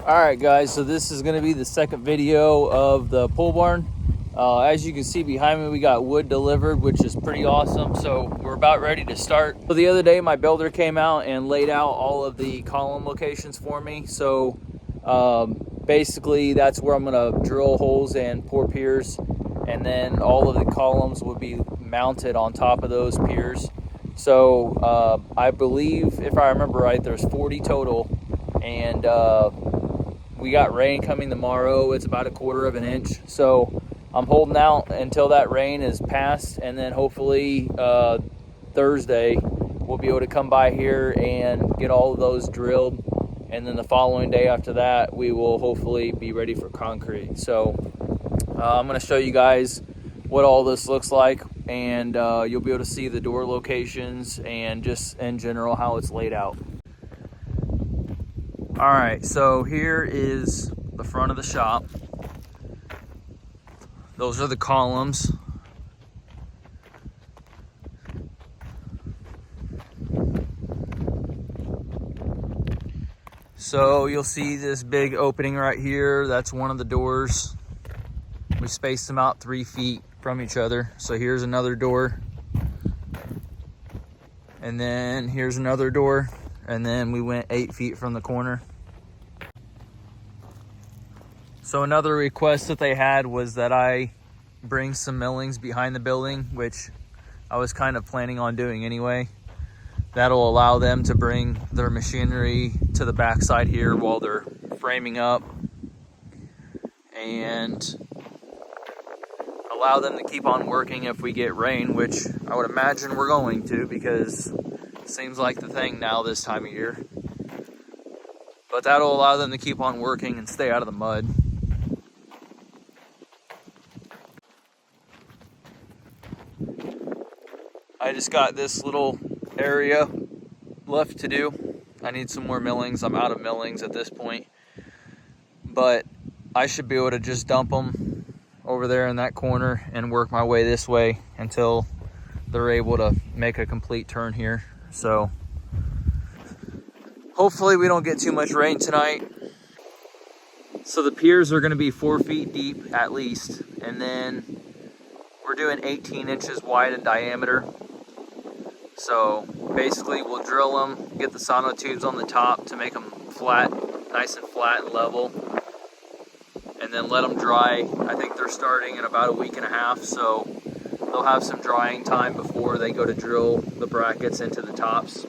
Alright guys, so this is going to be the second video of the pole barn. As you can see behind me, we got wood delivered, which is pretty awesome. So we're about ready to start. So the other day my builder came out and laid out all of the column locations for me. So basically that's where I'm going to drill holes and pour piers, and then all of the columns will be mounted on top of those piers. So I believe, if I remember right, there's 40 total, and we got rain coming tomorrow. It's about 1/4 of an inch. So I'm holding out until that rain is passed, and then hopefully Thursday we'll be able to come by here and get all of those drilled. And then the following day after that, we will hopefully be ready for concrete. So I'm going to show you guys what all this looks like, and you'll be able to see the door locations and just in general how it's laid out. All right, so here is the front of the shop. Those are the columns. So you'll see this big opening right here. That's one of the doors. We spaced them out 3 feet from each other. So here's another door. And then here's another door. And then we went 8 feet from the corner. So another request that they had was that I bring some millings behind the building, which I was kind of planning on doing anyway. That'll allow them to bring their machinery to the backside here while they're framing up, and allow them to keep on working if we get rain, which I would imagine we're going to, because it seems like the thing now this time of year. But that'll allow them to keep on working and stay out of the mud. I just got this little area left to do. I need some more millings. I'm out of millings at this point, but I should be able to just dump them over there in that corner and work my way this way until they're able to make a complete turn here. So hopefully we don't get too much rain tonight. So the piers are going to be 4 feet deep at least, and then we're doing 18 inches wide in diameter. So basically we'll drill them, get the sonotubes on the top to make them flat, nice and flat and level, and then let them dry. I think they're starting in about 1.5 weeks, so they'll have some drying time before they go to drill the brackets into the tops.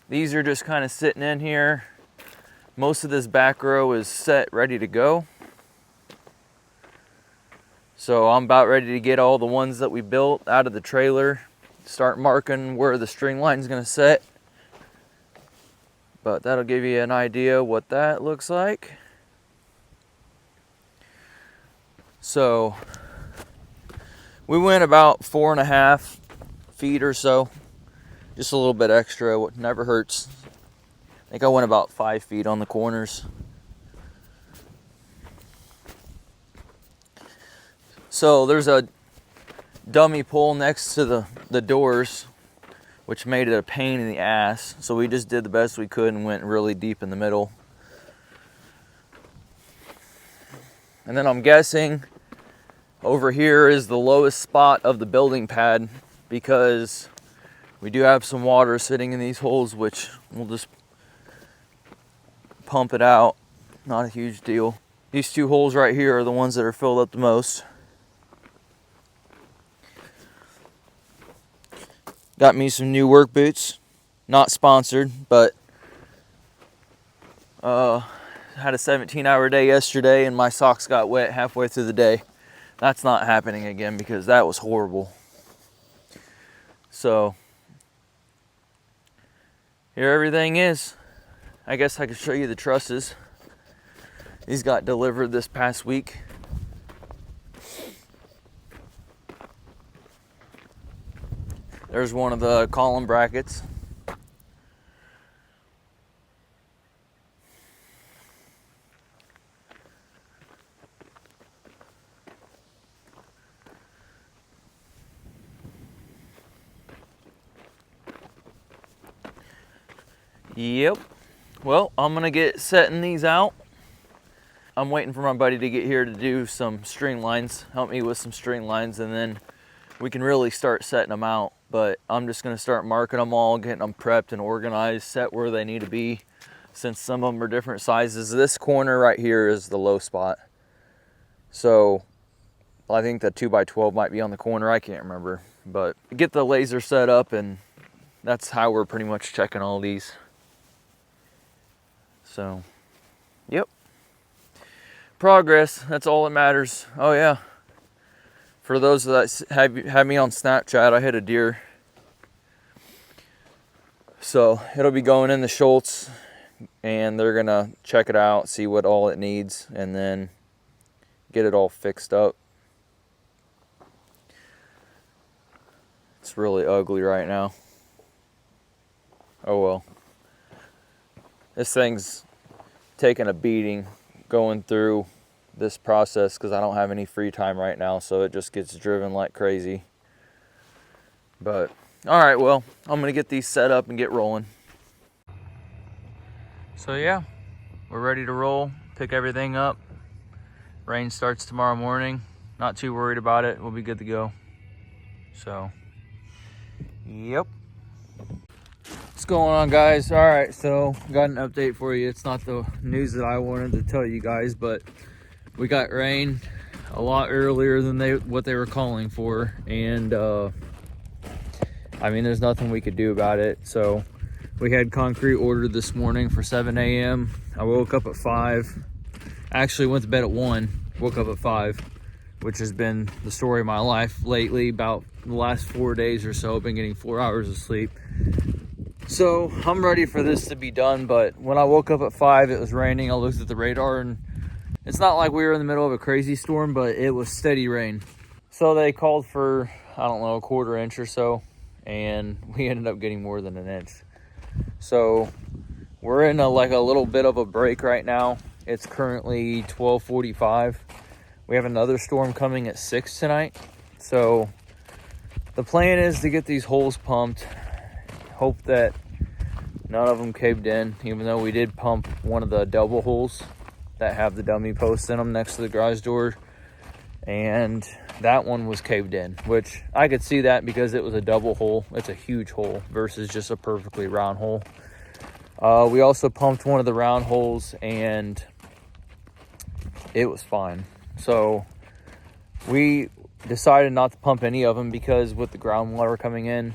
These are just kind of sitting in here. Most of this back row is set, ready to go. So I'm about ready to get all the ones that we built out of the trailer, start marking where the string line is going to set. But that'll give you an idea what that looks like. So we went about 4.5 feet or so. Just a little bit extra, it never hurts. I think I went about 5 feet on the corners. So there's a dummy pole next to the doors, which made it a pain in the ass. So we just did the best we could and went really deep in the middle. And then I'm guessing over here is the lowest spot of the building pad, because we do have some water sitting in these holes, which we'll just pump it out. Not a huge deal. These two holes right here are the ones that are filled up the most. Got me some new work boots. Not sponsored, but had a 17-hour day yesterday and my socks got wet halfway through the day. That's not happening again because that was horrible. So here everything is. I guess I could show you the trusses. These got delivered this past week. There's one of the column brackets. Yep. Well, I'm gonna get setting these out. I'm waiting for my buddy to get here to do some string lines, help me with some string lines, and then we can really start setting them out. But I'm just gonna start marking them all, getting them prepped and organized, set where they need to be, since some of them are different sizes. This corner right here is the low spot. So I think the 2x12 might be on the corner, I can't remember. But get the laser set up, and that's how we're pretty much checking all these. So, yep. Progress, that's all that matters. Oh yeah. For those that have me on Snapchat, I hit a deer. So it'll be going in the Schultz and they're gonna check it out, see what all it needs, and then get it all fixed up. It's really ugly right now. Oh well. This thing's taking a beating going through this process because I don't have any free time right now, so it just gets driven like crazy. But all right, well, I'm gonna get these set up and get rolling. So yeah, we're ready to roll, pick everything up. Rain starts tomorrow morning. Not too worried about it, we'll be good to go. So yep. What's going on, guys? All right, so got an update for you. It's not the news that I wanted to tell you guys, but we got rain a lot earlier than what they were calling for, and I mean, there's nothing we could do about it. So we had concrete ordered this morning for 7 a.m. I woke up at 5. Actually went to bed at 1, woke up at 5, which has been the story of my life lately. About the last 4 days or so, I've been getting 4 hours of sleep. So I'm ready for this to be done, but when I woke up at 5, it was raining. I looked at the radar, and it's not like we were in the middle of a crazy storm, but it was steady rain. So they called for, I don't know, a quarter inch or so, and we ended up getting more than an inch. So we're in a little bit of a break right now. It's currently 12:45. We have another storm coming at 6 tonight. So the plan is to get these holes pumped. Hope that none of them caved in, even though we did pump one of the double holes that have the dummy posts in them next to the garage door, and that one was caved in, which I could see that because it was a double hole. It's a huge hole versus just a perfectly round hole. We also pumped one of the round holes and it was fine. So we decided not to pump any of them because with the groundwater coming in,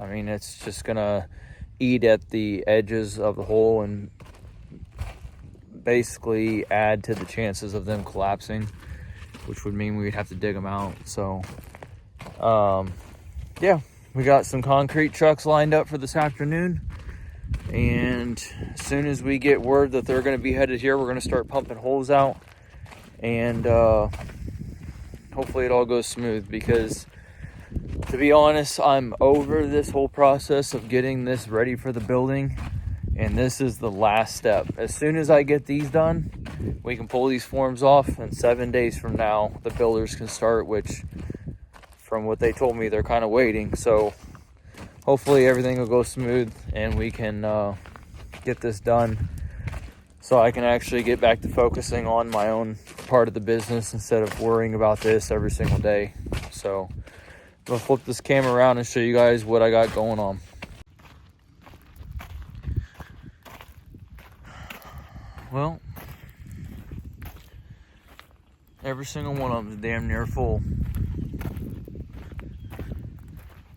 I mean, it's just gonna eat at the edges of the hole and basically add to the chances of them collapsing, which would mean we'd have to dig them out. So yeah, we got some concrete trucks lined up for this afternoon, and as soon as we get word that they're going to be headed here, we're going to start pumping holes out, and hopefully it all goes smooth, because to be honest, I'm over this whole process of getting this ready for the building, and this is the last step. As soon as I get these done, we can pull these forms off, and 7 days from now, the builders can start, which from what they told me, they're kind of waiting. So hopefully everything will go smooth and we can get this done, so I can actually get back to focusing on my own part of the business instead of worrying about this every single day. So I'm gonna flip this camera around and show you guys what I got going on. Well, Every single one of them is damn near full.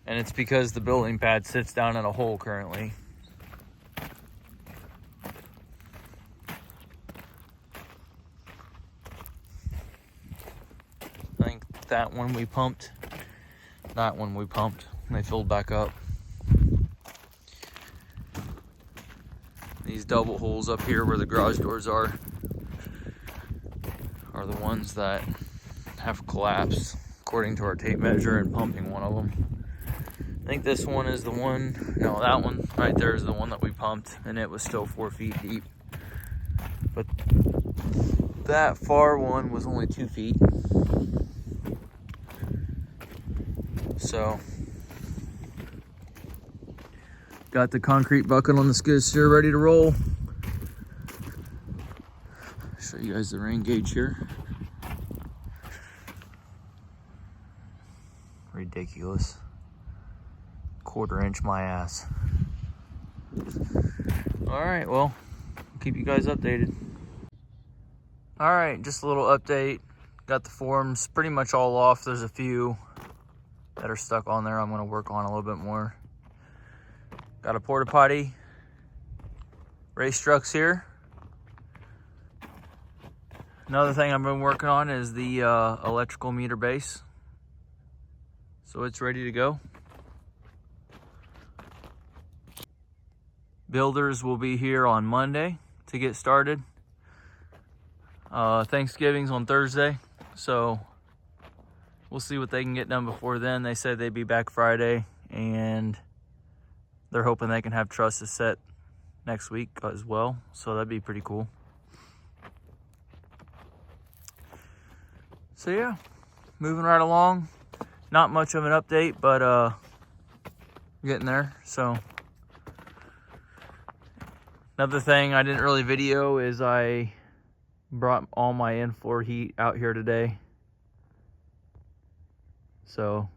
And it's because the building pad sits down in a hole currently. I think that one we pumped. That one we pumped. And they filled back up. These double holes up here where the garage doors are the ones that have collapsed according to our tape measure and pumping one of them. I think this one is the one, no, that one right there is the one that we pumped, and it was still 4 feet deep. But that far one was only 2 feet. So, got the concrete bucket on the skid steer ready to roll. Show you guys the rain gauge here. Ridiculous. 1/4 inch my ass. Alright, well, I'll keep you guys updated. Alright, just a little update. Got the forms pretty much all off. There's a few that are stuck on there I'm going to work on a little bit more. Got a porta potty. Race trucks here. Another thing I've been working on is the electrical meter base. So it's ready to go. Builders will be here on Monday to get started. Thanksgiving's on Thursday, so we'll see what they can get done before then. They said they'd be back Friday, and they're hoping they can have trusses set next week as well, so that'd be pretty cool. So yeah, moving right along. Not much of an update, but getting there. So another thing I didn't really video is I brought all my in-floor heat out here today. So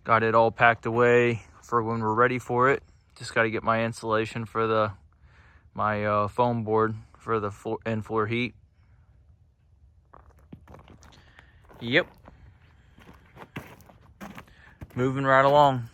got it all packed away for when we're ready for it. Just got to get my insulation for my foam board for the in-floor heat. Yep. Moving right along.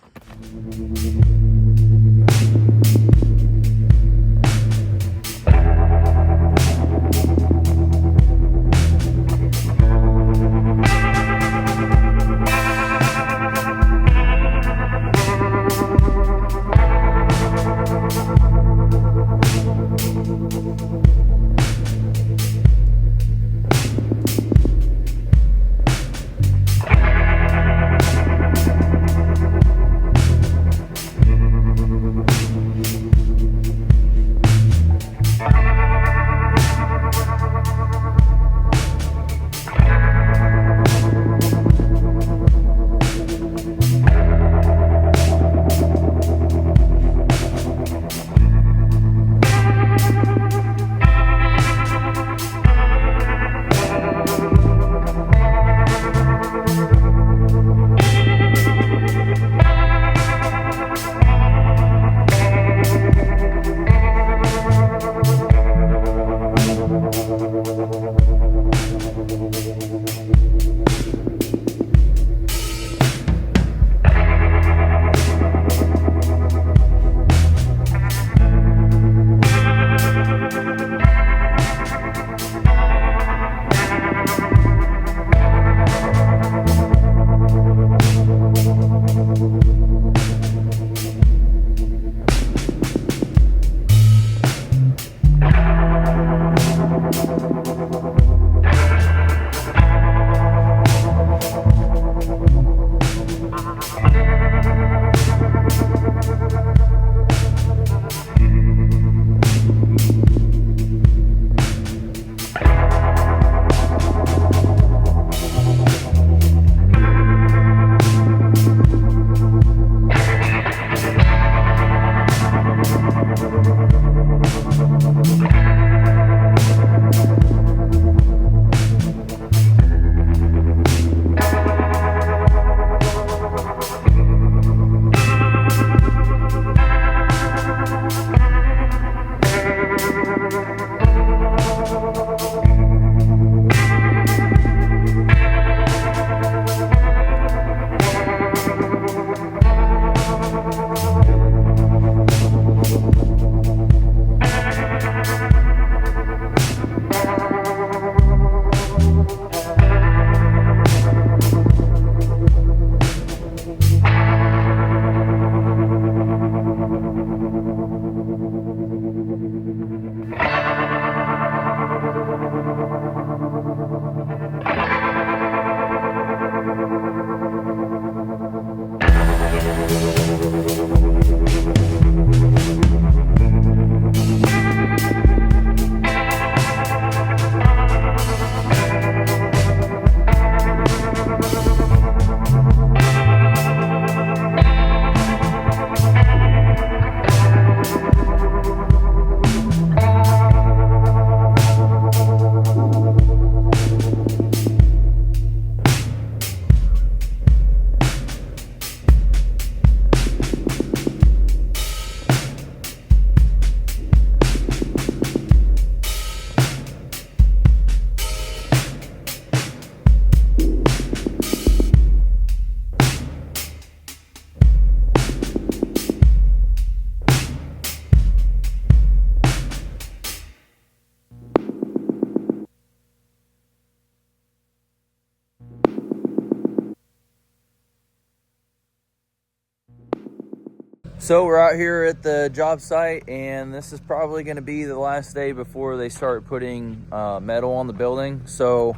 So we're out here at the job site, and this is probably going to be the last day before they start putting metal on the building. So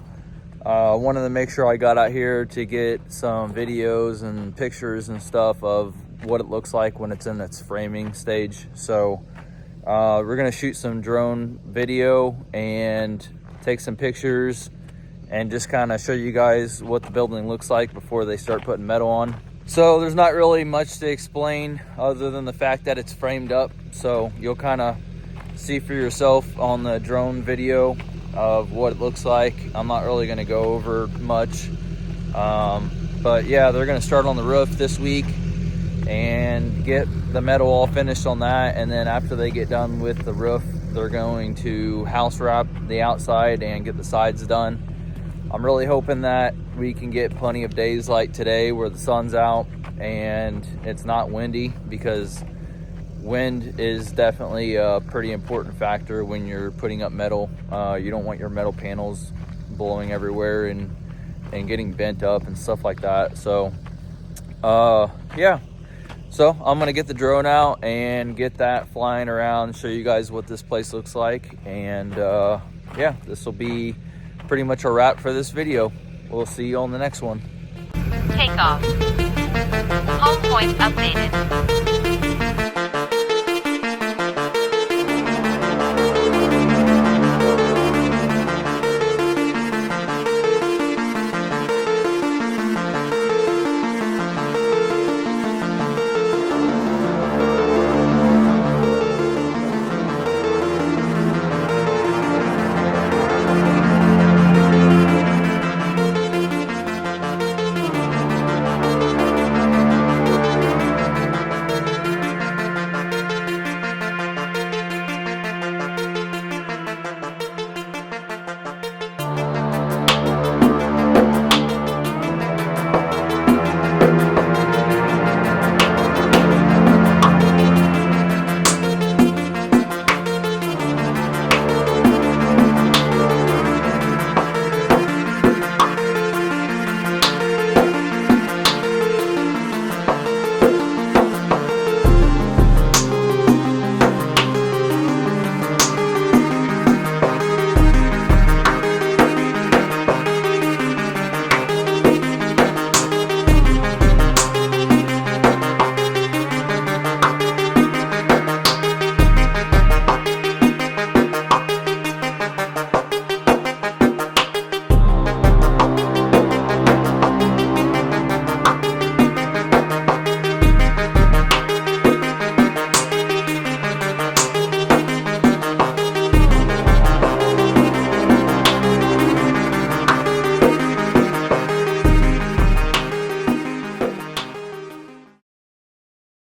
I wanted to make sure I got out here to get some videos and pictures and stuff of what it looks like when it's in its framing stage. So we're going to shoot some drone video and take some pictures and just kind of show you guys what the building looks like before they start putting metal on. So there's not really much to explain other than the fact that it's framed up. So you'll kind of see for yourself on the drone video of what it looks like. I'm not really going to go over much. But yeah, they're going to start on the roof this week and get the metal all finished on that. And then after they get done with the roof, they're going to house wrap the outside and get the sides done. I'm really hoping that we can get plenty of days like today where the sun's out and it's not windy, because wind is definitely a pretty important factor when you're putting up metal. You don't want your metal panels blowing everywhere and getting bent up and stuff like that. So yeah, so I'm gonna get the drone out and get that flying around, show you guys what this place looks like. And yeah, this will be pretty much a wrap for this video. We'll see you on the next one. Takeoff. Home point updated.